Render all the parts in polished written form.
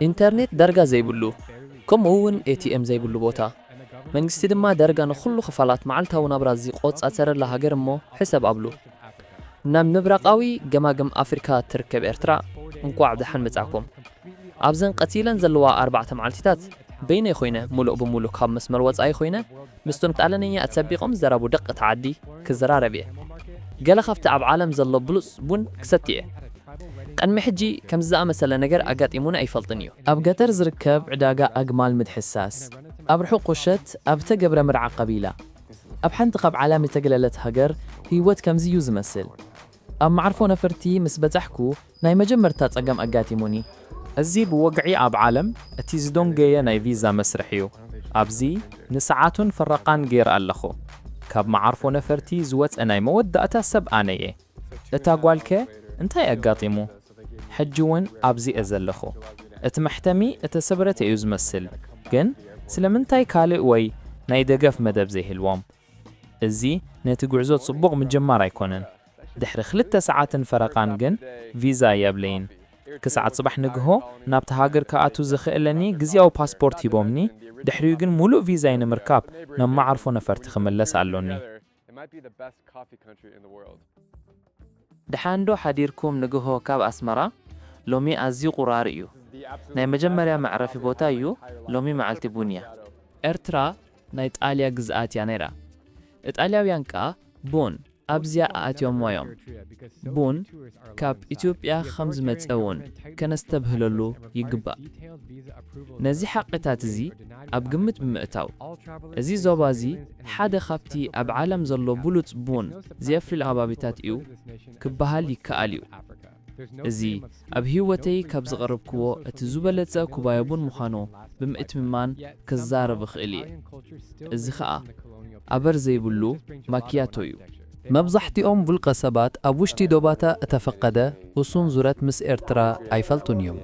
ኢንተርኔት ዳርጋ ዘይብሉ ከምኡውን ATM ዘይብሉ ቦታ መንግስቲ ድማ ዳርጋ ንኹሉ ክፋላት መዓልታዊ ናብራ ዝቆጻጸረላ ሃገር እሞ ሕሰብ ኣብሉ ናብ ምብራቃዊ ገማገም ኣፍሪካ ትርከብ ኤርትራ እንቋዕ ብሓን መጻኩም ኣብዘን ቀቲለን ዘለዋ 4 መዓልቲታት በይነይ ኮይነ ሙሉእ ብሙሉእ ካብ መስመር ወጻኢ ኮይነ ምስቶም ጣልያንኛ ኣጸቢቆም ዘራቡ ደቅ ተዓዲ ክዘራረብ እየ ገለ ካብቲ ኣብ ዓለም ዘሎ ብሉጽ ቡን ክሰትየ ቀድሚ ሕጂ ከም ዝኣመሰለ ነገር ኣጋጢሙና ኣይፈልጥን እዩ ኣብ ገጠር ዝርከብ ዕዳጋ ኣግማል ምትሕሳስ ኣብ ርሑቕ ቁሸት ኣብ ተገብረ ምርዓ ቀቢላ ኣብ ሓንቲ ካብ ዓለም የተገለለት ሃገር ህይወት ከምዚዩ ዝመስል ኣብ ማዕርፎ ነፈርቲ ምስ በጻሕኩ ናይ መጀመርታ ጸገም ኣጋጢሙኒ እዚ ብወግዒ ኣብ ዓለም እቲ ዝዶንገየ ናይ ቪዛ መስርሕ እዩ ኣብዚ ንሰዓቱን ፍረቓን ገይረ ኣለኹ ካብ ማዕርፎ ነፈርቲ ዝወፀ ናይ መወዳእታ ሰብ ኣነ እየ እታ ጓልከ እንታይ ኣጋጢሙ ሕጂ እውን ኣብዚ እየ ዘለኹ እቲ መሕተሚ እተሰብረተ እዩ ዝመስል ግን ስለምንታይ ካልእ ወይ ናይ ደገፍ መደብ ዘይህልዎም እዚ ነቲ ጉዕዞ ጽቡቕ ምጅማር ኣይኮነን ድሕሪ 2 ሰዓትን ፈረቓን ግን ቪዛ የብለይን ክሳዓት ጽባሕ ንግሆ ናብቲ ሃገር ከኣቱ ዝኽእለኒ ግዝያዊ ፓስፖርት ሂቦምኒ ድሕሪኡ ግን ሙሉእ ቪዛይ ንምርካብ ናብ ማዕርፎ ነፈርቲ ክምለስ ኣሎኒ ድሓንዶ ሓዲርኩም ንግሆ ካብ ኣስመራ ሎሚ ኣዝዩ ቁራር እዩ ናይ መጀመርያ መዕረፊ ቦታ እዩ ሎሚ መዓልቲ ቡንያ ኤርትራ ናይ ጣልያ ግዝኣት እያ ነይራ ጣልያውያን ከኣ ቡን ኣብዚያ ኣትዮም ሞዮም ቡን ካብ ኢትዮጵያ ከም ዝመጸውን ከነስተብህለሉ ይግባእ ነዚ ሓቂታት እዚ ኣብ ግምት ብምእታው እዚ ዞባ እዚ ሓደ ካብቲ ኣብ ዓለም ዘሎ ብሉጽ ቡን ዘፍልል ከባቢታት እዩ ክበሃል ይከኣል እዩ እዚ ኣብ ህይወተይ ካብ ዝቐረብክዎ እቲ ዝበለጸ ኩባያ ቡን ምዃኑ ብምእትምማን ክዛረብ እኽእል እየ እዚ ከዓ ኣበር ዘይብሉ ማኪያቶ እዩ መብዛሕቲኦም ውልቀ ሰባት ኣብ ውሽጢ ዶባታ እተፈቀደ ውሱን ዙረት ምስ ኤርትራ ኣይፈልጡን እዮም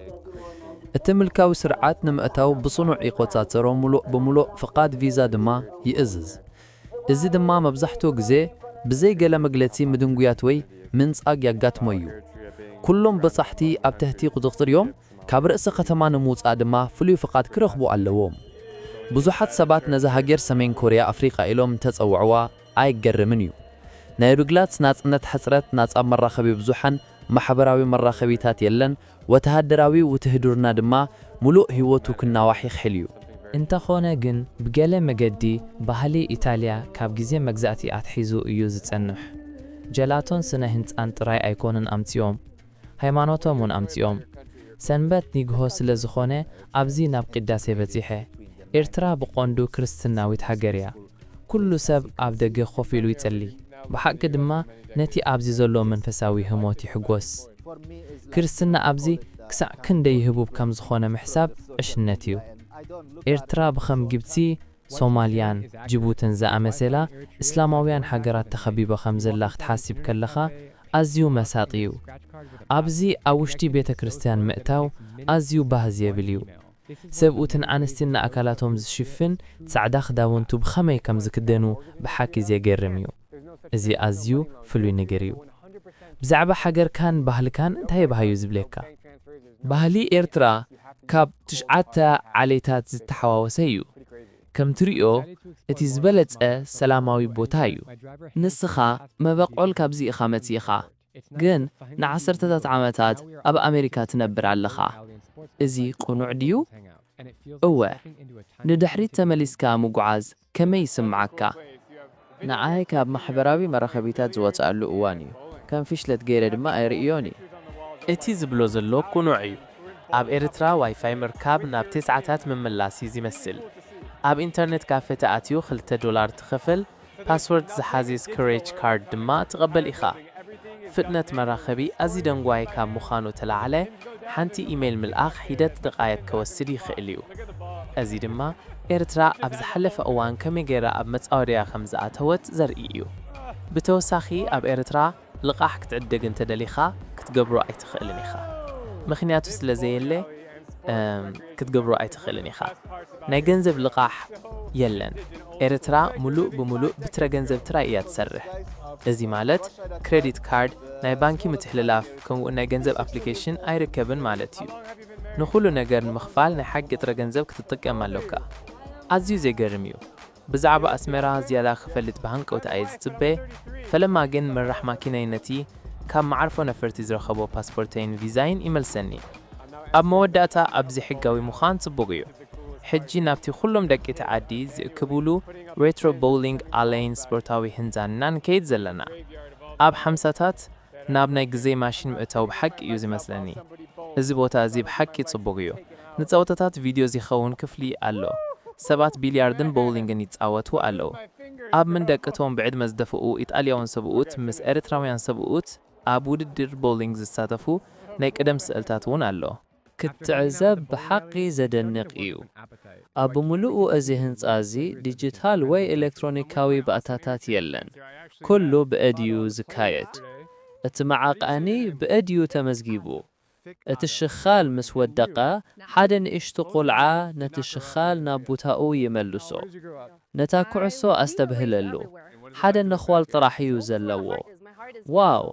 እቲ ምልካዊ ስርዓት ንምእታው ብጽኑዕ ይቆጻጸሮ ሙሉእ ብሙሉእ ፍቃድ ቪዛ ድማ ይእዝዝ እዚ ድማ መብዛሕትኡ ግዜ ብዘይ ገለ መግለጺ ምድንጉያት ወይ ምንጻግ ያጋጥሞ እዩ ኩሎም በጻሕቲ ኣብ ትሕቲ ቁጥጥር እዮም ካብ ርእሲ ከተማ ንምውጻእ ድማ ፍሉይ ፍቃድ ክረኽቡ ኣለዎም ብዙሓት ሰባት ነዚ ሃገር ሰሜን ኮርያ ኣፍሪቃ ኢሎም ተጸውዕዋ ኣይገርምን እዩ ናይ ርግላት ናጽነት ሕጽረት ናጻብ መራኸቢ ብዙሓን ማሕበራዊ መራኸቢታት የለን ወተሃደራዊ ውትህድርና ድማ ሙሉእ ህይወቱ ክናዋሕ ይኽእል እዩ እንተኾነ ግን ብገለ መገዲ ባህሊ ኢጣልያ ካብ ግዜ መግዛእቲ ኣትሒዙ እዩ ዝጸንሕ ጀላቶን ስነ ህንጻን ጥራይ ኣይኮኑን ኣምጺኦም ሃይማኖቶም እውን ኣምጺኦም ሰንበት ንግሆ ስለ ዝኾነ ኣብዚ ናብ ቅዳሴ በጺሐ ኤርትራ ብቆንዱ ክርስትናዊት ሃገር እያ ኩሉ ሰብ ኣብ ደገ ኮፍ ኢሉ ይጸሊ ብሓቂ ድማ ነቲ ኣብዚ ዘሎ መንፈሳዊ ህሞት ይሕጎስ ክርስትና ኣብዚ ክሳዕ ክንደይ ህቡብ ከም ዝኾነ ምሕሳብ ዕሽነት እዩ ኤርትራ ብኸም ግብፂ ሶማልያን ጅቡትን ዝኣመሰላ እስላማውያን ሃገራት ተኸቢበ ከም ዘላ ክትሓስብ ከለኻ ኣዝዩ መሳጢ እዩ ኣብዚ ኣብ ውሽጢ ቤተ ክርስቲያን ምእታው ኣዝዩ ባህዝ የብል እዩ ሰብኡትን ኣንስቲን ኣካላቶም ዝሽፍን ጻዕዳ ክዳውንቱ ብኸመይ ከም ዝክደኑ ብሓቂ ዘገርም እዩ እዚ ኣዝዩ ፍሉይ ነገር እዩ ብዛዕባ ሃገርካን ባህልካን እንታይ ባሃዩ ዝብለካ ባህሊ ኤርትራ ካብ 9 ዓሌታት ዝተሓዋወሰ እዩ ከም ትሪኦ እቲ ዝበለጸ ሰላማዊ ቦታ እዩ ንስኻ መበቆል ካብዚ ኢኻ መጺኻ ግን ንዓሰርተታት ዓመታት ኣብ ኣሜሪካ ትነብር ኣለኻ እዚ ቁኑዕ ድዩ እወ ንድሕሪት ተመሊስካ ምጉዓዝ ከመይ ይስምዓካ ንኣይ ካብ ማሕበራዊ መራኸቢታት ዝወጻሉ እዋን እዩ ከም ፍሽለት ገይረ ድማ ኣይርእዮኒ እቲ ዝብሎ ዘሎ ቁኑዕ እዩ ኣብ ኤርትራ ዋይፋይ ምርካብ ናብ 9ታት ምምላስ እዩ ዝመስል ኣብ ኢንተርኔት ካፌ ተኣትዩ $2 ትኸፍል ፓስወርድ ዝሓዘ ስክሬች ካርድ ድማ ትቐበል ኢኻ ፍጥነት መራኸቢ ኣዝዩ ደንጓይ ካብ ምዃኑ ተላዕለ ሓንቲ ኢሜይል ምልኣኽ ሂደት ደቓየት ከወስድ ይኽእል እዩ እዚ ድማ ኤርትራ ኣብ ዝሓለፈ እዋን ከመይ ገይራ ኣብ መጻወድያ ከም ዝኣተወት ዘርኢ እዩ ብተወሳኺ ኣብ ኤርትራ ልቓሕ ክትዕድግ እንተደሊኻ ክትገብሮ ኣይትኽእልን ኢኻ ምኽንያቱ ስለ ዘየለ ክትገብሮ ኣይትኽእልን ኢኻ ናይ ገንዘብ ልቓሕ የለን ኤርትራ ሙሉእ ብሙሉእ ብትረ ገንዘብ ትራይ እያ ትሰርሕ እዚ ማለት ክሬዲት ካርድ ናይ ባንኪ ምትሕልላፍ ከምኡ ናይ ገንዘብ ኣፕሊኬሽን ኣይርከብን ማለት እዩ ንኹሉ ነገር ንምኽፋል ናይ ሓቂ ጥረ ገንዘብ ክትጥቀም ኣለካ። ኣዝዩ ዘይገርም እዩ። ብዛዕባ ኣስመራ ዝያዳ ክፈልጥ ብሃንቀውታ እየ ዝጽበ። ፈለማ ግን መራሕ ማኪነይ ነቲ ካብ መዓርፎ ነፈርቲ ዝረኸቦ ፓስፖርተይን ቪዛይን ይመልሰኒ። ኣብ መወዳእታ ኣብዚ ሕጋዊ ምዃን ጽቡቕ እዩ። ሕጂ ናብቲ ኩሎም ደቂ ዓዲ ዝእክብሉ ሬትሮ ቦውሊንግ ኣሌይን ስፖርታዊ ህንፃና ንከይድ ዘለና። ኣብ ሓምሳታት ናብ ናይ ግዜ ማሽን ምእታው ብሓቂ እዩ ዝመስለኒ። እዚ ቦታ እዚ ብሓቂ ጽቡቕ እዩ። ንጸወታታት ቪድዮ ዝኸውን ክፍሊ ኣሎ። ሰባት ቢልያርድን ቦውሊንግን ይጻወቱ ኣለዉ። ኣብ መንደቅ እቶም ብዕድመ ዝደፍኡ ኢጣልያውን ሰብኡት ምስ ኤርትራውያን ሰብኡት ኣብ ውድድር ቦውሊንግ ዝሳተፉ ናይ ቀደም ስእልታት እውን ኣሎ። ክትዕዘብ ብሓቂ ዘደንቕ እዩ። ኣብ ምሉኡ እዚ ህንፃ እዚ ዲጂታል ወይ ኤሌክትሮኒካዊ ባእታታት የለን። ኩሉ ብእድዩ ዝካየድ። እቲ መዓቃኒ ብእድዩ ተመዝጊቡ። እቲ ሽኻል ምስ ወደቐ ሓደ ንእሽቶ ቁልዓ ነቲ ሽኻል ናብ ቦታኡ ይመልሶ። ነታ ኩዕሶ ኣስተብህለሉ። ሓደ ነኽዋል ጥራሕ እዩ ዘለዎ። ዋው!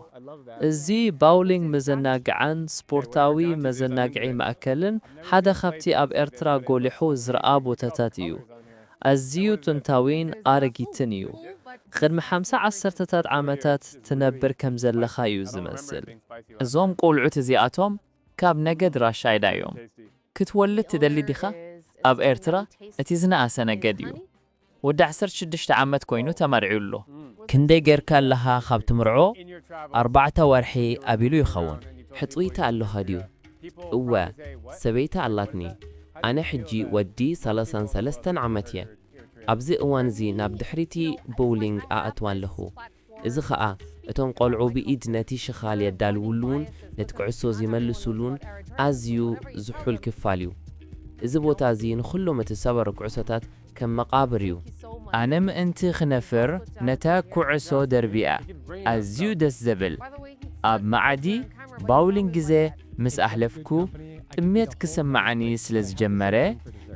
እዚ ባውሊንግ መዘናግዓን ስፖርታዊ መዘናግዒ ማእከልን ሓደ ካብቲ ኣብ ኤርትራ ጎሊሑ ዝረአ ቦታታት እዩ። ኣዝዩ ጥንታዊን ኣረጊትን እዩ። ቅድሚ 50 ዓመታት ትነብር ከም ዘለኻ እዩ ዝመስል። እዞም ቆልዑት እዚኣቶም ካብ ነገድ ራሻ እዮም። ክትወልድ ትደሊ ዲኻ? ኣብ ኤርትራ እቲ ዝነኣሰ ነገድ እዩ። ወዲ 16 ዓመት ኮይኑ ተመርዒሉ። ክንደይ ጌርካ ኣለኻ ካብ ትምርዖ? 4 ወርሒ ኣቢሉ ይኸውን። ሕፅዊታ ኣለኻ ድዩ? እወ ሰበይታ ኣላትኒ። ኣነ ሕጂ ወዲ 33 ዓመት እየ። ኣብዚ እዋን እዚ ናብ ድሕሪቲ ቦውሊንግ ኣእትዋ ኣለኹ። እዚ ኸኣ እቶም ቆልዑ ብኢድ ነቲ ሽኻል የዳልውሉን ነቲ ኩዕሶ ዝመልሱሉን ኣዝዩ ዝሑል ክፋል እዩ። እዚ ቦታ እዚ ንኹሎም እተሰበሩ ኩዕሶታት ከም መቓብር እዩ። ኣነ ምእንቲ ክነፍር ነታ ኩዕሶ ደርቢኣ ኣዝዩ ደስ ዘብል። ኣብ ማዓዲ ባውሊንግ ግዜ ምስ ኣሕለፍኩ ጥሜት ክስማዓኒ ስለ ዝጀመረ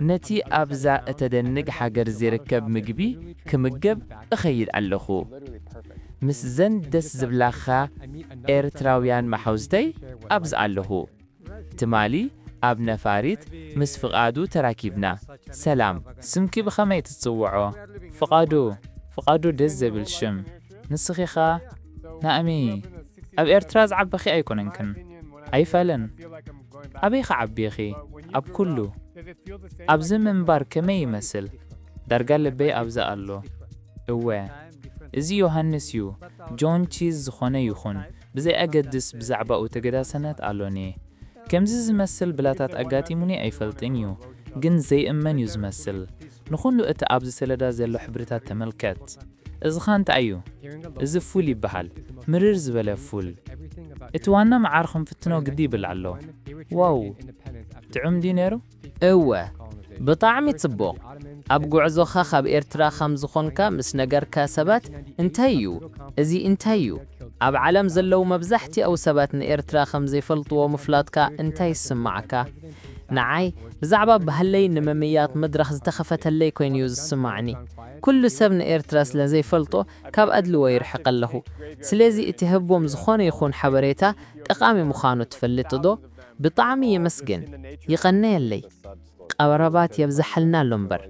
ነቲ ኣብዛ እተደንቅ ሃገር ዝርከብ ምግቢ ክምገብ እኸይድ ኣለኹ። ምስ ዘን ደስ ዝብላኻ ኤርትራውያን ማሐውዝተይ ኣብዝ ኣለኹ። ትማሊ ኣብ ነፋሪት ምስ ፍቓዱ ተራኪብና። ሰላም፣ ስምኪ ብኸመይ ትጽውዖ? ፍቓዱ ደስ ዘብል ሽም። ንስኺኻ? ናእሚ፣ ኣብ ኤርትራ ዝዓበኺ ኣይኮነንክን። ኣይፈለን። ኣበይ ኸዓቢኺ? ኣብ ኩሉ። ኣብዚ ምንባር ከመይ ይመስል? ዳርጋ ልበይ ኣብዛ ኣሎ። እወ፣ እዚ ዮሃንስ እዩ። ጆን ቺዝ ዝኾነ ይኹን ብዘይ ኣገድስ ብዛዕባኡ ተገዳሰነት ኣሎኒ። ከምዚ ዝመስል ብላታት ኣጋጢሙኒ ኣይፈልጥን እዩ፣ ግን ዘይእመን እዩ ዝመስል። ንኹሉ እቲ ኣብዚ ሰለዳ ዘሎ ሕብርታት ተመልከት። እዚ ኸ እንታይ እዩ? እዚ ፉል ይበሃል። ምርር ዝበለ ፉል። እቲ ዋና መዓርኹም ፍትኖ ግዲ ይብል ኣሎ። ዋው! ጥዑም ድዩ ነይሩ? እወ ብጣዕሚ ጽቡቕ። ኣብ ጉዕዞኻ ካብ ኤርትራ ከም ዝኾንካ ምስ ነገርካ ሰባት እንታይ እዩ? እዚ እንታይ እዩ? ኣብ ዓለም ዘለዉ መብዛሕትኡ ሰባት ንኤርትራ ከም ዘይፈልጥዎ ምፍላጥካ እንታይ ይስማዓካ? ንዓይ ብዛዕባ ባህለይ ንምምያጥ መድረኽ ዝተኸፈተለይ ኮይኑ እዩ ዝስማዕኒ። ኩሉ ሰብ ንኤርትራ ስለ ዘይፈልጦ ካብ ኣድልዎ ይርሕቕ ኣለኹ። ስለዚ እቲ ህቦም ዝኾነ ይኹን ሓበሬታ ጠቓሚ ምዃኑ ትፈልጥ ዶ? ብጣዕሚ ይመስግን። ይቐነየለይ። ቀበረባት የብዛሕልና ኣሎ እምበር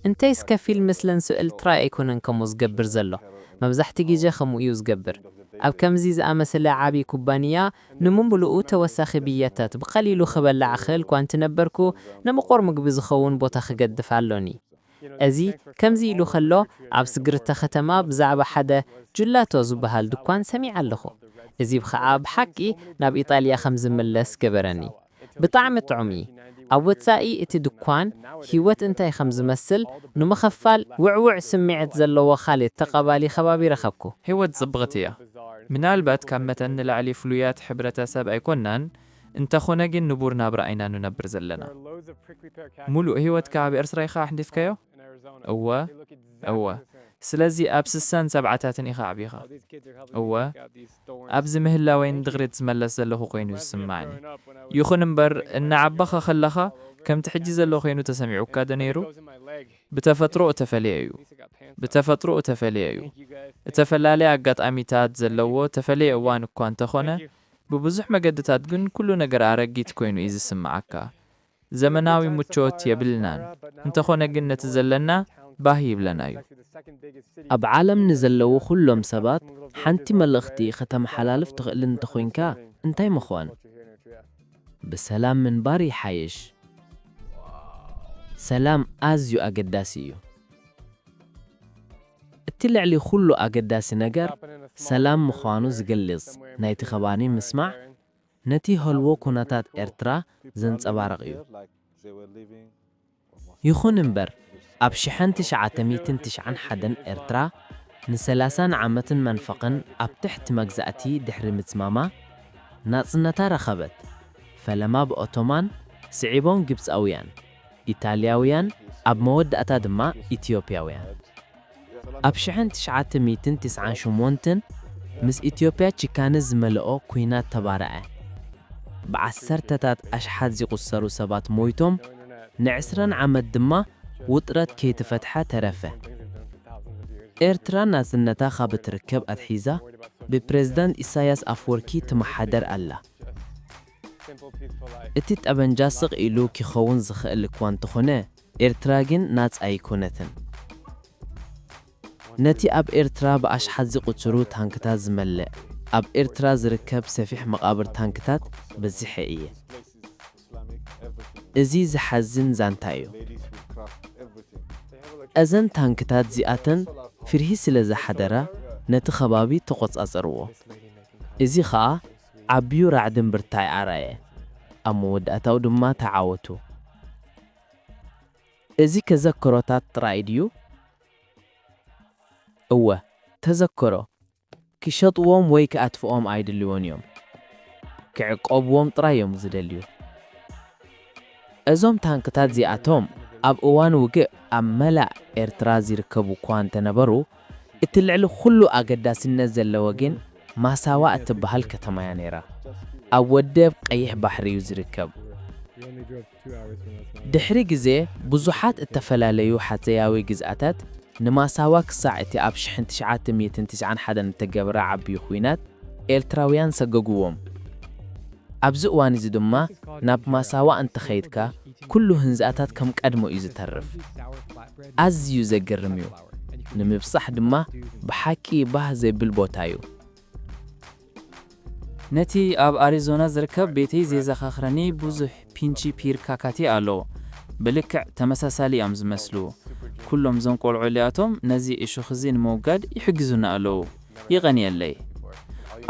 እንታይ ስከፊል ምስለን ስእል ጥራይ ኣይኮነን ከምኡ ዝገብር ዘሎ። መብዛሕቲ ግዜ ከምኡ እዩ ዝገብር። ኣብ ከምዚ ዝኣመሰለ ዓብዪ ኩባንያ ንምምልኡ ተወሳኺ ብያታት ብቐሊሉ ክበላዕ ክእል እኳ እንትነበርኩ ንምቑር ምግቢ ዝኸውን ቦታ ክገድፍ ኣሎኒ። እዚ ከምዚ ኢሉ ከሎ ኣብ ስግርተ ከተማ ብዛዕባ ሓደ ጁላቶ ዝበሃል ድኳን ሰሚዕ ኣለኹ። እዚ ብኸዓ ብሓቂ ናብ ኢጣልያ ከም ዝምለስ ገበረኒ። ብጣዕሚ ጥዑም እዩ። ኣብ ወጻኢ እቲ ድኳን ህይወት እንታይ ከም ዝመስል ንምኽፋል ውዕውዕ ስምዒት ዘለዎ ካልእ ተቐባሊ ከባቢ ረኸብኩ። ህይወት ጽብቕቲ እያ። ምናልባት ካብ መጠን ንላዕሊ ፍሉያት ሕብረተሰብ ኣይኮናን፣ እንተኾነ ግን ንቡር ናብራ ኢና ንነብር ዘለና። ሙሉእ ህይወትካ ኣብ ኤርትራ ኢኻ ኣሕሊፍካዮ? እወ። ስለዚ ኣብ 67 ኢኻ ዓቢኻ? እወ። ኣብዚ ምህላወይን ድቕሪት ዝመለስ ዘለኹ ኮይኑ ዝስማዕኒ። ይኹን እምበር እናዓባኻ ከለኻ ከምቲ ሕጂ ዘሎ ኮይኑ ተሰሚዑካ ዶ ነይሩ? ብተፈጥሮ ተፈልየ እዩ። እተፈላለየ ኣጋጣሚታት ዘለዎ ተፈልየ እዋን እኳ እንተኾነ ብብዙሕ መገድታት ግን ኩሉ ነገር ኣረጊት ኮይኑ እዩ ዝስማዓካ። ዘመናዊ ምቾት የብልናን እንተኾነ ግን ነቲ ዘለና ባህ ይብለና እዩ። ኣብ ዓለም ንዘለዉ ኩሎም ሰባት ሓንቲ መልእኽቲ ከተመሓላልፍ ትኽእል እንተኾንካ እንታይ ምኾን? ብሰላም ምንባር ይሓይሽ። ሰላም ኣዝዩ ኣገዳሲ እዩ። እቲ ልዕሊ ኩሉ ኣገዳሲ ነገር ሰላም ምዃኑ ዝገልጽ ናይቲ ኸባኒ ምስማዕ ነቲ ህልዎ ኩነታት ኤርትራ ዘንጸባርቕ እዩ። ይኹን እምበር ኣብ 1991 ኤርትራ ን30 ዓመትን መንፈቕን ኣብ ትሕቲ መግዛእቲ ድሕሪ ምጽማማ ናጽነታ ረኸበት። ፈለማ ብኦቶማን ስዒቦም ግብፃውያን፣ ኢታልያውያን፣ ኣብ መወዳእታ ድማ ኢትዮጵያውያን። ኣብ 1998 ምስ ኢትዮጵያ ቺካነ ዝመልኦ ኩናት ተባርዐ። ብዓሰርተታት ኣሽሓት ዝቝሰሩ ሰባት ሞይቶም ን20 ዓመት ድማ ውጥረት ከይተፈትሐ ተረፈ። ኤርትራ ናጽነታ ካብ እትርከብ ኣትሒዛ ብፕሬዝዳንት ኢሳያስ ኣፍወርቂ ትመሓደር ኣላ። እቲ ጠበንጃ ስቕ ኢሉ ክኸውን ዝኽእል እኳ እንተኾነ ኤርትራ ግን ናጽ ኣይኮነትን። ነቲ ኣብ ኤርትራ ብኣሽሓት ዝቝጽሩ ታንክታት ዝመልእ ኣብ ኤርትራ ዝርከብ ሰፊሕ መቓብር ታንክታት በዚሐ እየ። እዚ ዝሓዝን ዛንታ እዩ። እዘን ታንክታት ዚኣተን ፍርሂ ስለ ዝሓደራ ነቲ ኸባቢ ተቖጻጸርዎ። እዚ ኸኣ ዓብዩ ራዕድን ብርታይ ኣርአየ። ኣብ መወዳእታው ድማ ተዓወቱ። እዚ ከዘክሮታት ጥራይ ድዩ? እወ ተዘክሮ። ክሸጥዎም ወይ ክኣትፍኦም ኣይድልዮን እዮም። ክዕቆብዎም ጥራይ እዮም ዝደልዩ። እዞም ታንክታት ዚኣቶም ኣብ እዋን ውግእ ኣብ መላእ ኤርትራ ዝርከቡ እኳ እንተነበሩ እቲ ልዕሊ ኩሉ ኣገዳስነት ዘለዎ ግን ማሳዋ እትበሃል ከተማ እያ ነይራ። ኣብ ወደብ ቀይሕ ባሕሪ እዩ ዝርከብ። ድሕሪ ግዜ ብዙሓት እተፈላለዩ ሓፀያዊ ግዝኣታት ንማሳዋ ክሳዕ እቲ ኣብ 1991 እተገብረ ዓብዪ ኩናት ኤርትራውያን ሰገግዎም። ኣብዚ እዋን እዚ ድማ ናብ ማሳዋ እንተኸይድካ ኩሉ ህንዛታት ከም ቀድሞ እዩ ዝተርፍ። ኣዝዩ ዘገርም እዩ። ንምብሳሕ ድማ ብሓቂ ባህ ዘይብል ቦታ እዩ። ነቲ ኣብ ኣሪዞና ዝርከብ ቤተይ ዘዘኻኽረኒ ብዙሕ ፒንቺ ፒር ካካቴ ኣሎ። ብልክዕ ተመሳሳሊ እዮም ዝመስሉ። ኩሎም ዞም ቆልዑ እሊኣቶም ነዚ እሹኽ እዚ ንምውጋድ ይሕግዙና ኣለዉ። ይቐንየለይ።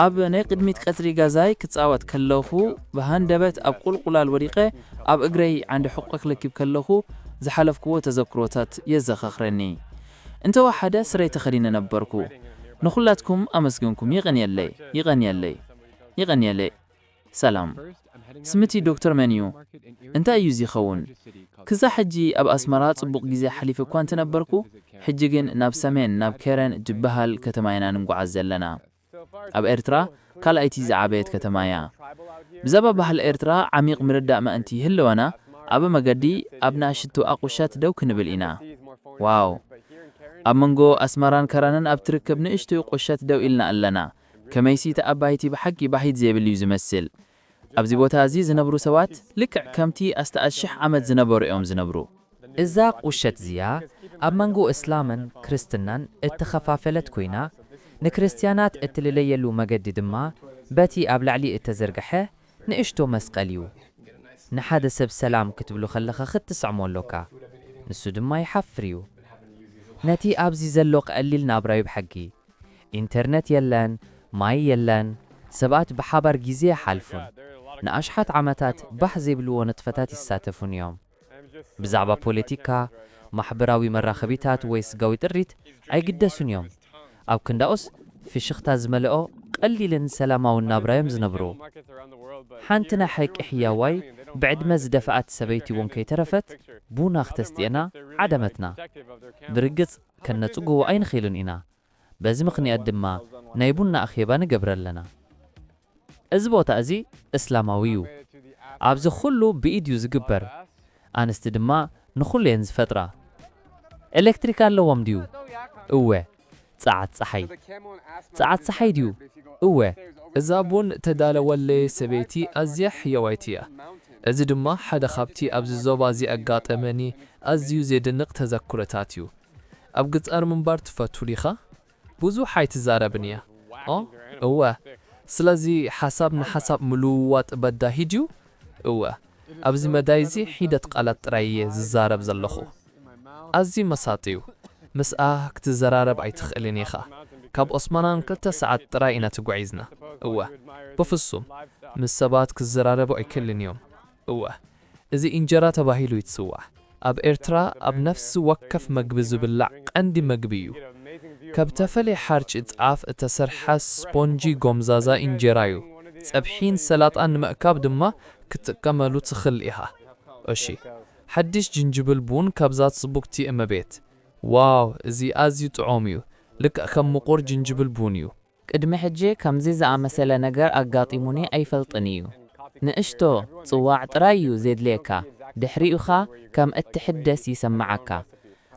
ኣብ ናይ ቅድሚት ቀጽሪ ገዛይ ክጻወት ከለኹ ብሃንደበት ኣብ ቁልቁላል ወዲቐ ኣብ እግረይ ዓንዲ ሕቆ ክለኪብ ከለኹ ዝሓለፍክዎ ተዘክሮታት የዘኻኽረኒ። እንተወሓደ ስረይ ተኸዲነ ነበርኩ። ንኹላትኩም ኣመስግንኩም። ይቐንየለይ። ሰላም። ስምቲ ዶክተር መን እዩ? እንታይ እዩ ዝኸውን? ክዛ ሕጂ ኣብ ኣስመራ ጽቡቕ ጊዜ ሓሊፍ እኳ እንተነበርኩ፣ ሕጂ ግን ናብ ሰሜን ናብ ከረን ድበሃል ከተማ ኢና ንጓዓዝ ዘለና። ኣብ ኤርትራ ካልኣይቲ ዝዓበየት ከተማ እያ። ብዛዕባ ባህሊ ኤርትራ ዓሚቕ ምርዳእ መእንቲ ይህልወና ኣብ መገዲ ኣብ ናሽቱ ኣቑሻት ደው ክንብል ኢና። ዋው! ኣብ መንጎ ኣስመራን ከረንን ኣብ ትርከብ ንእሽተይ ቁሸት ደው ኢልና ኣለና። ከመይሲ ተኣባይቲ ብሓቂ ባሂት ዘይብል እዩ ዝመስል። ኣብዚ ቦታ እዚ ዝነብሩ ሰባት ልክዕ ከምቲ ኣስተኣሽሕ ዓመት ዝነበሩ እዮም ዝነብሩ። እዛ ቁሸት እዚኣ ኣብ መንጎ እስላምን ክርስትናን እተኸፋፈለት ኮይና ንክርስቲያናት እትልለየሉ መገዲ ድማ በቲ ኣብ ላዕሊ እተዘርግሐ ንእሽቶ መስቀል እዩ። ንሓደ ሰብ ሰላም ክትብሉ ከለኻ ክትስዕሞ ኣለካ። ንሱ ድማ ይሓፍር እዩ። ነቲ ኣብዚ ዘሎ ቀሊል ናብራዩ ብሓጊ ኢንተርኔት የለን፣ ማይ የለን፣ ሰባት ብሓባር ጊዜ ሓልፉን ንኣሽሓት ዓመታት ባህ ዘይብልዎ ነጥፈታት ይሳተፉን እዮም። ብዛዕባ ፖለቲካ፣ ማሕበራዊ መራኸቢታት ወይ ስጋዊ ጥሪት ኣይግደሱን እዮም። ኣብ ክንዳኡስ ፍሽኽታ ዝመልኦ ቀሊልን ሰላማውን ናብራዮም ዝነብሩ። ሓንቲ ናይ ሓቂ ሕያዋይ ብዕድመ ዝደፍኣት ሰበይቲ እውን ከይተረፈት ቡና ክተስጢአና ዓደመትና። ብርግጽ ከነጽጉዎ ኣይንኽእልን ኢና። በዚ ምኽንያት ድማ ናይ ቡና ኣኼባ ንገብር ኣለና። እዚ ቦታ እዚ እስላማዊ እዩ። ኣብዚ ኩሉ ብኢድ እዩ ዝግበር። ኣንስቲ ድማ ንኹሉ እየን ዝፈጥራ። ኤሌክትሪክ ኣለዎም ድዩ? እወ። ጸዓት ፀሓይ ድዩ? እወ። እዛ ቡን ተዳለወለይ ሰበይቲ ኣዝያ ሕያዋይቲ እያ። እዚ ድማ ሓደ ካብቲ ኣብዚ ዞባ እዚ ኣጋጠመኒ ኣዝዩ ዘደንቕ ተዘክሮታት እዩ። ኣብ ገጠር ምንባር ትፈቱ ዲኻ? ብዙሕ ኣይትዛረብን እያ። እወ። ስለዚ ሓሳብ ንሓሳብ ምልውዋጥ በዳሂድ እዩ? እወ። ኣብዚ መዳይ እዚ ሒደት ቃላት ጥራይ እየ ዝዛረብ ዘለኹ። ኣዝዩ መሳጢ እዩ። ምስኣ ክትዘራረብ ኣይትኽእልን ኢኻ። ካብ ኦስማናን 2 ሰዓት ጥራይ ኢና ተጓዒዝና። እወ። በፍጹም ምስ ሰባት ክዘራረቡ ኣይክእልን እዮም። እወ። እዚ እንጀራ ተባሂሉ ይትጽዋዕ። ኣብ ኤርትራ ኣብ ነፍሲ ወከፍ መግቢ ዝብላዕ ቀንዲ መግቢ እዩ። ካብ ተፈለየ ሓርጭ ጣፍ እተሰርሐ ስፖንጂ ጎምዛዛ እንጀራ እዩ። ፀብሒን ሰላጣን ንምእካብ ድማ ክትጥቀመሉ ትኽእል ኢኻ። እሺ፣ ሓድሽ ጅንጅብል ቡን ካብዛ ጽቡቕቲ እመቤት። ዋው፣ እዚ ኣዝዩ ጥዑም እዩ። ልክዕ ከም ምቁር ጅንጅብል ቡን እዩ። ቅድሚ ሕጂ ከምዚ ዝኣመሰለ ነገር ኣጋጢሙኒ ኣይፈልጥን እዩ። ንእሽቶ ጽዋዕ ጥራይ እዩ ዘድልየካ፣ ድሕሪኡኻ ከም እትሕደስ ይሰምዓካ።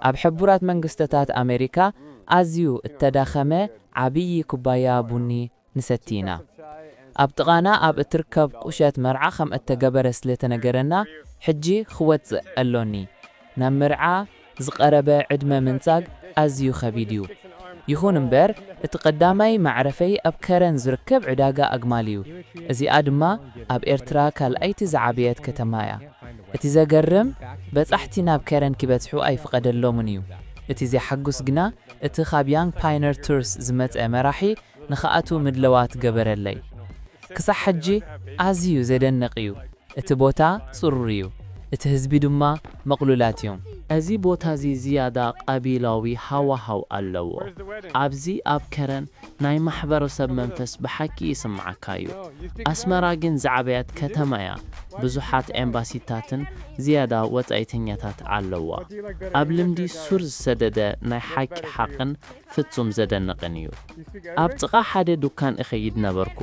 ኣብ ሕቡራት መንግስትታት ኣሜሪካ ኣዝዩ እተዳኸመ ዓብዪ ኩባያ ቡኒ ንሰቲና። ኣብ ጥቓና ኣብ እትርከብ ቁሸት መርዓ ከም እተገበረ ስለ ተነገረና ሕጂ ክወፅእ ኣሎኒ። ናብ መርዓ ዝቐረበ ዕድመ ምንጻግ ኣዝዩ ኸቢድ እዩ። ይኹን እምበር እቲ ቀዳማይ ማዕረፈይ ኣብ ከረን ዝርከብ ዕዳጋ ኣግማል እዩ። እዚኣ ድማ ኣብ ኤርትራ ካልኣይቲ ዝዓበየት ከተማ እያ። እቲ ዘገርም በጻሕቲ ናብ ከረን ክበጽሑ ኣይፍቐደሎምን እዩ። እቲ ዘሐጉስ ግና እቲ ካብ ያንግ ፓይነር ቱርስ ዝመጽአ መራሒ ንኽኣቱ ምድለዋት ገበረለይ። ክሳብ ሕጂ ኣዝዩ ዘደንቕ እዩ። እቲ ቦታ ጽሩር እዩ። እቲ ህዝቢ ድማ መቕሉላት እዮም። እዚ ቦታ እዚ ዝያዳ ቀቢላዊ ሃዋሃው ኣለዎ። ኣብዚ ኣብ ከረን ናይ ማሕበረሰብ መንፈስ ብሓቂ ይስምዓካ እዩ። ኣስመራ ግን ዝዓበየት ከተማ እያ። ብዙሓት ኤምባሲታትን ዝያዳ ወጻኢተኛታት ኣለዋ። ኣብ ልምዲ ሱር ዝሰደደ ናይ ሓቂ ሓቕን ፍጹም ዘደንቕን እዩ። ኣብ ጥቓ ሓደ ዱካን እኸይድ ነበርኩ።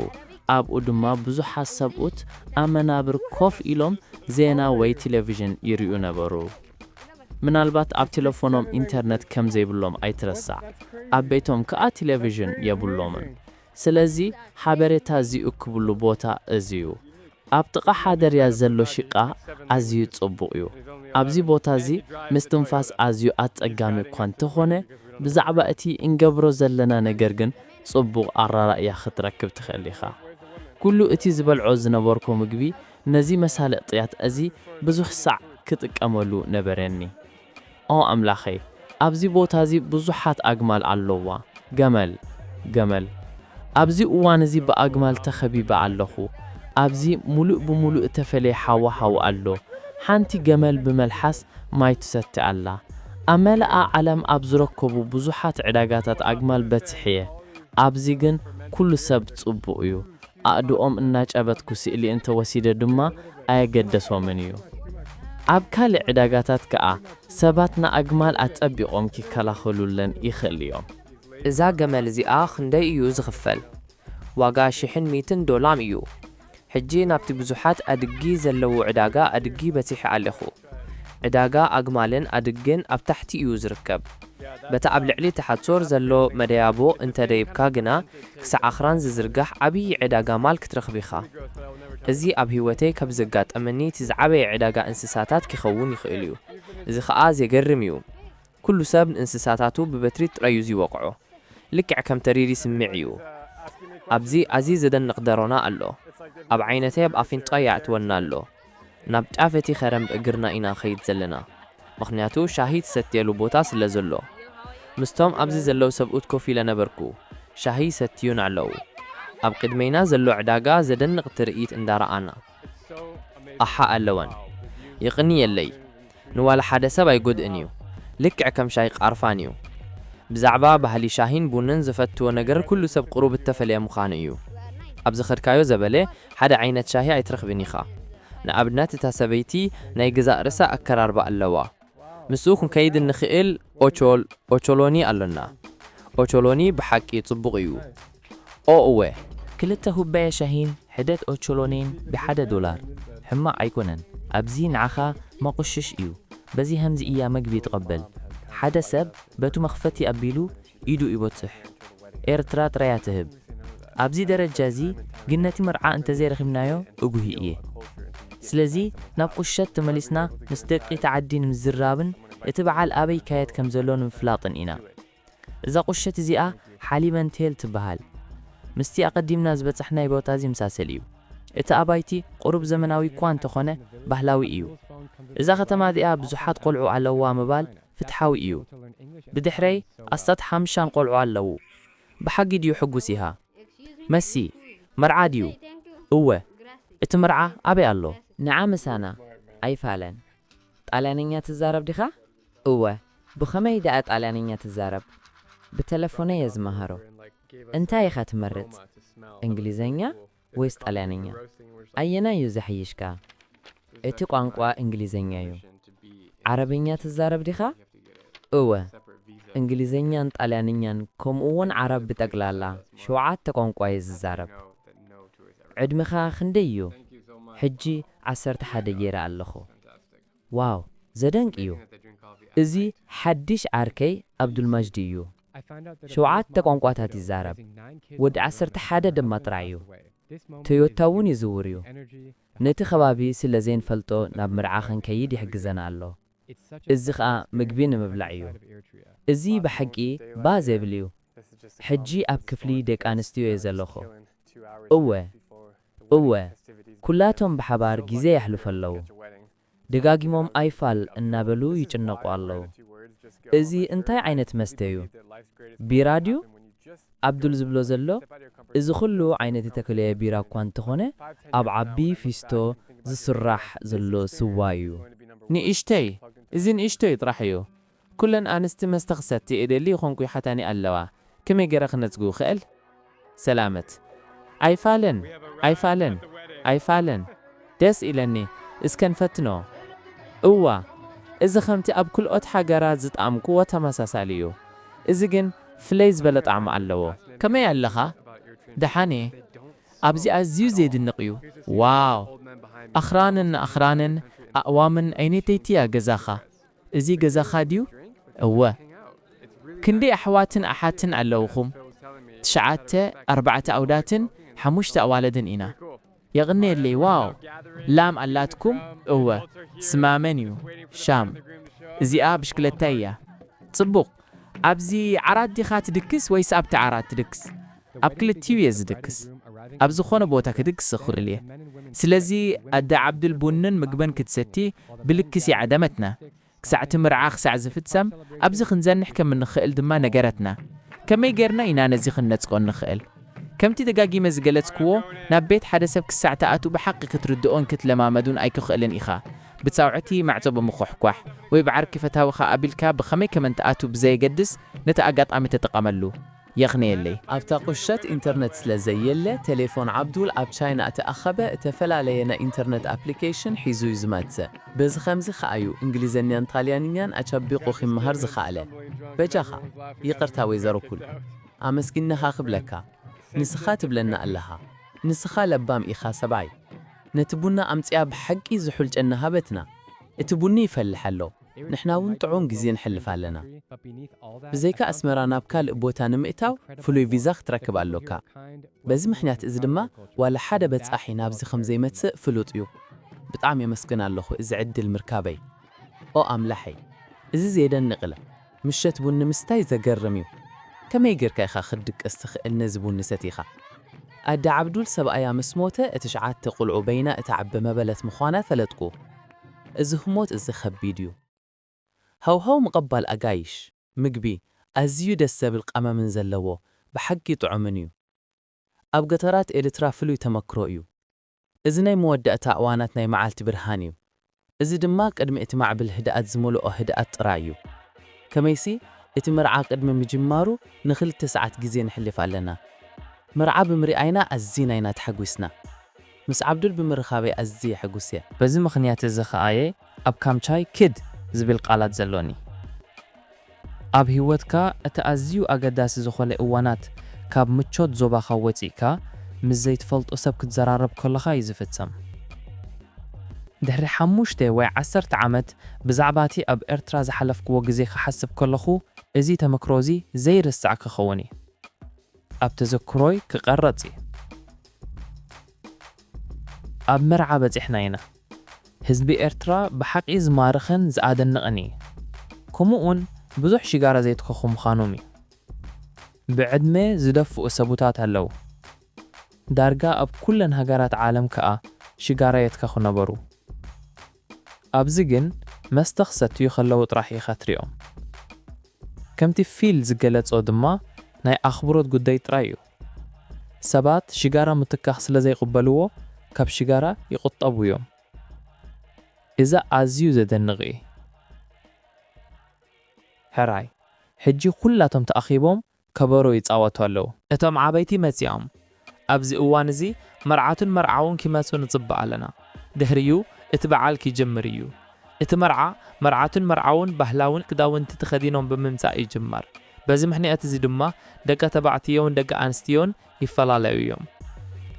ኣብኡ ድማ ብዙሓት ሰብኡት ኣብ መናብር ኮፍ ኢሎም ዜና ወይ ቴሌቪዥን ይርእዩ ነበሩ። ምናልባት ኣብ ቴሌፎኖም ኢንተርነት ከም ዘይብሎም ኣይትረሳዕ። ኣብ ቤቶም ከኣ ቴሌቪዥን የብሎምን። ስለዚ ሓበሬታ ዝእክብሉ ቦታ እዝዩ። ኣብ ጥቓ ሓደርያ ዘሎ ሽቓ ኣዝዩ ጽቡቕ እዩ። ኣብዚ ቦታ እዚ ምስትንፋስ ኣዝዩ ኣጸጋሚ እኳ እንተኾነ ብዛዕባ እቲ እንገብሮ ዘለና ነገር ግን ጽቡቕ ኣራራእያ ክትረክብ ትኽእል ኢኻ። ኩሉ እቲ ዝበልዖ ዝነበርኩ ምግቢ ነዚ መሳለጥያት እዚ ብዙሕ ሳዕ ክጥቀመሉ ነበረኒ። ኣምላኸይ፣ ኣብዚ ቦታ እዚ ብዙሓት ኣግማል ኣለዋ። ገመል። ኣብዚ እዋን እዚ ብኣግማል ተኸቢበ ኣለኹ። ኣብዚ ሙሉእ ብሙሉእ ተፈለየ ሓዋሃው ኣሎ። ሓንቲ ገመል ብመልሓስ ማይ ትሰቲ ኣላ። ኣብ መላኣ ዓለም ኣብ ዝርከቡ ብዙሓት ዕዳጋታት ኣግማል በጽሕየ። ኣብዚ ግን ኩሉ ሰብ ጽቡቕ እዩ። ኣእድኦም እናጨበትኩ ስእሊ እንተወሲደ ድማ ኣየገደሶምን እዩ። ኣብ ካልእ ዕዳጋታት ከኣ ሰባት ንኣግማል ኣጸቢቖም ክከላኸሉለን ይኽእል እዮም። እዛ ገመል እዚኣ ክንደይ እዩ ዝኽፈል? ዋጋ $100 እዩ። ሕጂ ናብቲ ብዙሓት ኣድጊ ዘለዉ ዕዳጋ ኣድጊ በፂሐ ኣለኹ። ዕዳጋ ኣግማልን ኣድግን ኣብ ታሕቲ እዩ ዝርከብ። በታ ኣብ ልዕሊ ተሓጾር ዘሎ መደያቦ እንተደይብካ ግና ክሳዕ ኣኽራን ዝዝርጋሕ ዓብዪ ዕዳጋ ማል ክትረኽብ ኢኻ። እዚ ኣብ ህይወተይ ካብ ዘጋጠመኒ እቲ ዝዓበየ ዕዳጋ እንስሳታት ክኸውን ይኽእል እዩ። እዚ ኸኣ ዘገርም እዩ። ኩሉ ሰብ ንእንስሳታቱ ብበትሪ ጥራዩ ይወቕዖ። ልክዕ ከም ተሪሪ ስምዕ እዩ። ኣብዚ ኣዝዩ ዘደንቕ ደሮና ኣሎ። ኣብ ዓይነተይ ኣብ ኣፍንጫ ያዕትወና ኣሎ። ናብ ጫፍ እቲ ኸረም ብእግርና ኢና ኸይድ ዘለና። ምኽንያቱ ሻሂ ትሰትየሉ ቦታ ስለ ዘሎ። ምስቶም ኣብዚ ዘለዉ ሰብኡት ኮፍ ኢለ ነበርኩ። ሻሂ ሰትዩን ኣለዉ። ኣብ ቅድመይና ዘሎ ዕዳጋ ዘደንቕ ትርኢት እንዳረኣና ኣሓ ኣለወን። ይቕኒ የለይ ንዋላ ሓደ ሰብ ኣይጎድእን እዩ። ልክዕ ከም ሻሂ ቃርፋን እዩ። ብዛዕባ ባህሊ ሻሂን ቡንን ዝፈትዎ ነገር ኩሉ ሰብ ቁሩብ እተፈለየ ምዃኑ እዩ። ኣብ ዝኸድካዮ ዘበለ ሓደ ዓይነት ሻሂ ኣይትረኽብን ኢኻ። ንኣብነት እታ ሰበይቲ ናይ ገዛእ ርእሳ ኣከራርባ ኣለዋ። ምስኡ ክንከይድ ንኽእል ኦቾሎኒ ኣሎና። ኦቾሎኒ ብሓቂ ጽቡቕ እዩ። እወ 2 ኩባያ ሻሂን ሕደት ኦቾሎኒን $1 ሕማቕ ኣይኮነን። ኣብዚ ንዓኻ መቑሽሽ እዩ። በዚ ከምዚ እያ መግቢ ይትቐበል። ሓደ ሰብ በቱ መኽፈቲ ኣቢሉ ኢዱ ይበጽሕ። ኤርትራ ጥራያ ትህብ። ኣብዚ ደረጃ እዚ ግን ነቲ መርዓ እንተዘይረኺብናዮ እጉሂ እየ። سلزي ناب قشت تملسنا مستقي تعدين مزرابن اتبعال أبي كايت كمزلون مفلاطن إنا إذا قشت زيئة حليبا تيل تبهال مستي أقدمنا زبطحنا يبوتازي مساسليو إتا أبايتي قرب زمناوي كوان تخونه بهلاوي إيو إذا ختما ذئة بزحات قلعو على لوا مبال فتحاوي إيو بدحري أستاد حمشان قلعو على لو بحقي ديو حقوسيها مسي مرعا ديو هو اتمرعا أبي الله نعم سانا أي فعلا طالانية تزارب ديخا؟ هو بخمي دقات طالانية تزارب بتلفوني يزمهرو انتاي خاتمرت انجليزينيا ويس طالانية أينا يزحيشكا اتي قانقوا انجليزينيا يو عربية تزارب ديخا؟ هو انجليزينيا طالانيا كم اون عرب بتقلالا شوعات تقانقوا يزارب عدمخا خنديو حجي 11 جيرا اللخو واو زدنك إيو إزي حدش عاركي عبد المجيد إيو شوعات تقنقواتات الزارب ود 11 دم مطرعيو تويوتاون يزوريو نتي خبابي سلازين فلتو ناب مرعاخن كيد يحجزنا الله إزي خا مقبين مبلعيو إزي بحقي بازي بليو حجي أب كفلي ديك آنستيو يزلخو أوه كلاتهم بحبار جزي يحلف اللو دقاقيمهم أيفال النابلو يجنقوا اللو إزي انتاي عينت مستيو بيراديو عبدل زبلو زلو إزي خلو عينت تاكلي بيرا كوانتخونه أب عبي فيستو زسرح زلو سوايو نيشتي إزي نيشتي يطرحيو كلن آنستي مستغستي إدي اللي خونكو حتاني اللوا كمي جرخ نتقو خيل سلامت أيفالن دس إلني إسكن فتنو إذا خمتي أب كل أتحا جرات زت أمكو وتمساساليو إذا جن فليز بلت عم علوه كما يعلخا دحاني أبزي أزيو زيد النقيو واو أخرانن أقوامن أيني تيتيا جزاخا إزي جزاخا ديو كندي أحواتن أحاتن علوخم 4 أوداتن 5 أوالدن إنا يغني اللي واو لام ألاتكم سما منيو شام زي بشكلتايا تصبق أبزي عراد دي خات دكس ويس أبت عراد دكس أبكل تيويز دكس أبزو خونه بوتاك دكس خور ليه سلازي أدى عبد البنن مقبن كتستي بالكسي عدمتنا كساعة مرعاخ ساعة زفتسم أبزي خنزان نحكم من نخيل دما نقرتنا كما يقرنا إنا نزي خنتسكون نخيل كمتي دقاقي مزقلتكو نبيت حدثة كساعة تأتو بحق كتردؤون كتلما مدون أي كخيلن إخا بتساوعتي معتب مخوحكوح ويبعر كيف تاوخا قبلكا بخمي كمان تأتو بزي قدس نتأقات عم تتقملو يغني اللي أبتا قشت إنترنت سلازي اللي تليفون عبدول أبشاينا أتأخبه تفل لينا إنترنت أبليكيشن حيزو يزماتسا بز خمزي خايو إنجليزينيان طاليانيان أتشبقو خمهر زخاله بجاخا يقرتاوي زارو كل أمسكنا خاخب لكا نسخات بلنا ألها نسخا لبام إخا سبعي نتبونا أمتيا بحقي زحول جنها بتنا اتبوني يفلحلو نحناون طعون جزين حل فعلنا بزيكا أسمرانا بكال إبوتان مئتاو فلوي فيزا تركب اللوكا بزي محنيات إزدما ولا حدا بتصاحي نابزي 5 متس فلوطيو بطعم يمسكنا اللوخو إز عد المركابي أو أملحي إز زيدا نقلة مشت بون مستاي زقرميو كما يقر كايخا خدك استخقل نزبون نستيخا أدى عبدول سبقايا مسموته اتشعات تقلعو بينا اتعب مبلت مخوانا ثلاثكو إز هموت إز خبيديو هو مقبل أقايش مقبي أزيو دسا بالقامة من زلوه بحقي طعمنيو أب قطرات إلترا فلو تمكرويو إزناي مودة تاواناتناي معالت برهانيو إز دماك أدم اتماع بالهداءات زمولو أو هداءات رايو كميسي اتمرعا قدم مجمارو نخل 9 جزين نحلف علينا مرعا بمرئينا أزينينا تحقوسنا مس عبدول بمرخابي أزي حقوسيا بزي مخنيات الزخاية أب كامشاي كد زبيل قالات زلوني أب هيوتكا أتأزيو أقداس زخولي أوانات كاب متشوت زوبا خواتيكا مزيت فلط أساب كتزرارب كلها يزفتسم دهري حموشتي وي 10 عامت بزعباتي أب إرترا زحلفك وقزي خحسب كلخو إزي تمكروزي زي رسعك خواني أب تذكروي كقرطي أب مرعا بزيحناينا ህዝቢ ኤርትራ ብሓቂ ዝማርኽን ዝኣደንቕን እዩ ከምኡ'ውን ብዙሕ ሽጋራ ዘይትከኹ ምዃኖም እዩ ብዕድመ ዝደፍኡ ሰቡታት ኣለዉ ዳርጋ ኣብ ኩለን ሃገራት ዓለም ከኣ ሽጋራ የትከኹ ነበሩ ኣብዚ ግን መስተ ክሰትዩ ከለዉ ጥራሕ ኢኻ ትሪኦም ከምቲ ፊል ዝገለጾ ድማ ናይ ኣኽብሮት ጉዳይ ጥራይ እዩ ሰባት ሽጋራ ምትካኽ ስለ ዘይቕበልዎ ካብ ሽጋራ ይቁጠቡ እዮም እዛ ኣዝዩ ዘደንቕ እዩ ሕራይ ሕጂ ኩላቶም ተኣኺቦም ከበሮ ይጻወቱ ኣለዉ እቶም ዓበይቲ መጺኦም ኣብዚ እዋን እዚ መርዓትን መርዓውን ኪመጹ ንጽባእ ኣለና ድሕሪኡ እቲ በዓል ኪጅምር እዩ እቲ መርዓትን መርዓውን ባህላውን ክዳውንቲ ተኸዲኖም ብምምጻእ ይጅመር በዚ ምኽንያት እዚ ድማ ደቂ ተባዕትዮን ደቂ ኣንስትዮን ይፈላለዩ እዮም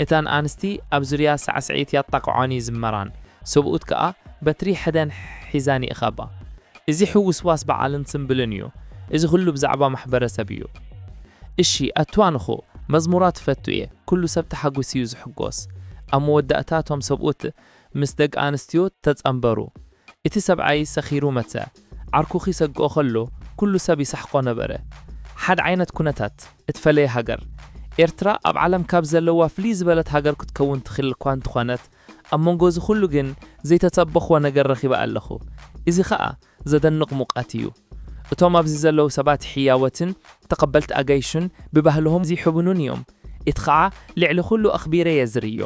እተን ኣንስቲ ኣብ ዙርያ ሳዕስዒት ያጣቕዖን ይዝመራን ሰብኡት ከኣ በትሪ ሕደን ሒዛን ይእኸባ እዚ ሕውስዋስ በዓልን ጽምብልን እዩ እዚ ኩሉ ብዛዕባ ማሕበረሰብ እዩ እሺ ኣትዋንኹ መዝሙራት ፈቱ እየ ኩሉ ሰብ ተሓጒስ እዩ ዝሕጎስ ኣብ መወዳእታቶም ሰብኡት ምስ ደቂ ኣንስትዮ ተጸምበሩ እቲ ሰብዓይ ሰኺሩ መጸ ዓርኩ ኺሰግኦ ከሎ ኩሉ ሰብ ይሳሕቆ ነበረ ሓደ ዓይነት ኩነታት እትፈለየ ሃገር ኤርትራ ኣብ ዓለም ካብ ዘለዋ ፍልይ ዝበለት ሃገር ክትከውን ትኽእል እኳ እንተኾነት ኣብ መንጎ እዚ ኩሉ ግን ዘይተጸበኽዎ ነገር ረኺበ ኣለኹ እዚ ኸኣ ዘደንቕ ሙቐት እዩ እቶም ኣብዚ ዘለዉ ሰባት ሕያወትን ተቐበልቲ ኣጋይሹን ብባህልዎም ዝሕቡኑን እዮም እቲ ኸዓ ልዕሊ ኩሉ ኣኽቢረ የዝርዮ